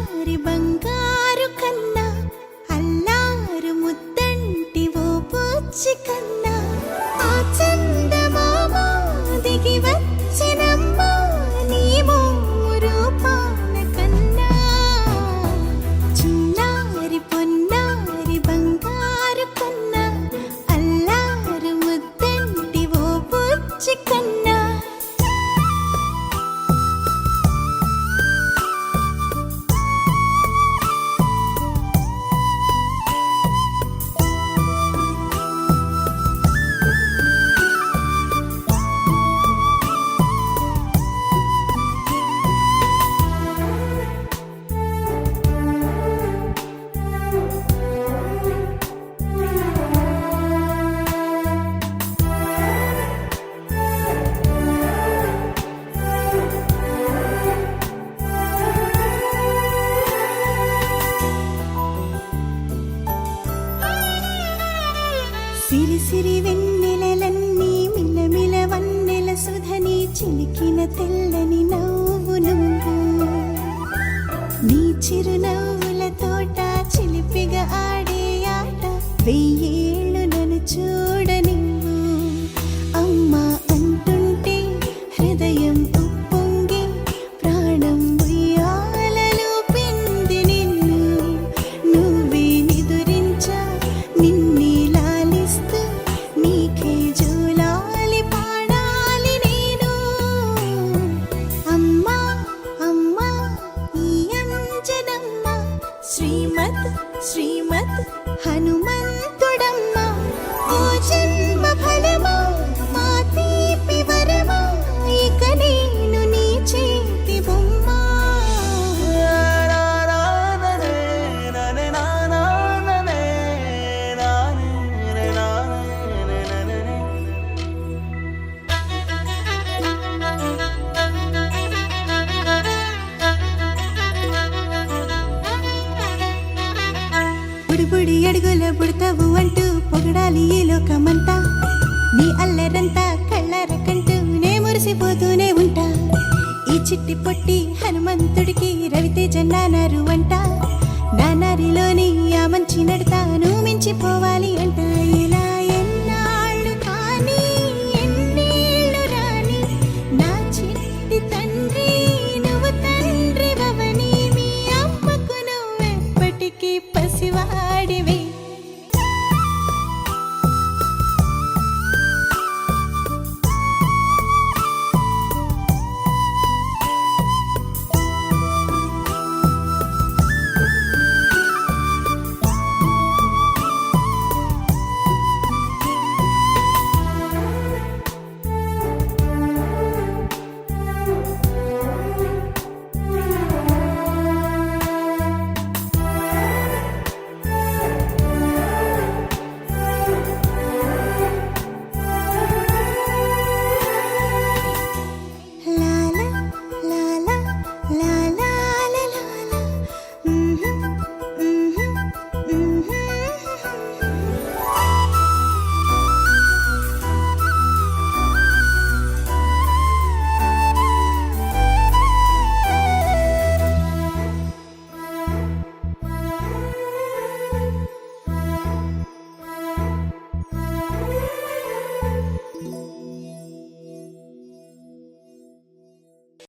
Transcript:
చిన్నారి బంగారు కన్నా అల్లారు ముద్దంటి ఓ బుజ్జి కన్నా ఆ చందమామ దిగి వచ్చినమ్మ నీ మోము రూపాన కన్నా చిన్నారి పొన్నారి బంగారు కన్నా అల్లారు ముద్దంటి ఓ బుజ్జి కన్నా. సిరి సిరి వెన్నెలలన్నీ మిలమిల వన్నెల సుధని చిలికిన తెల్లని నవ్వు నువ్వు నీ చిరునవ్వుల తోట చిలిపిగా ఆడే ఆట వెయ్యేళ్ళు నన్ను చూడ నువ్వు అమ్మా అంటుంటే హృదయం ఉప్పొంగి ప్రాణం ఉయ్యాలలో పిండి నిన్ను నువ్వే నిదురించా నిన్నే లాలిస్తూ నీకే జోలాలి పాడాలి నేను. అమ్మా అమ్మా ఈ అంజనమ్మ శ్రీమత్ శ్రీమత్ హనుమంతుడమ్మ ఓ జన్మ ఫలమా మా తీపి వరమా ఇక నేను నీ చేతి బొమ్మ. బుడి అడుగుల బుడతావు అంటూ పొగడాలి ఈ లోకమంతా నీ అల్లరంతా కళ్ళారకంటూ నే మురిసిపోతూనే ఉంటా. ఈ చిట్టి పొట్టి హనుమంతుడికి రవితేజ నానారు అంట నానారిలోని ఆ మంచి నడతాను మించిపోవాలి అంట.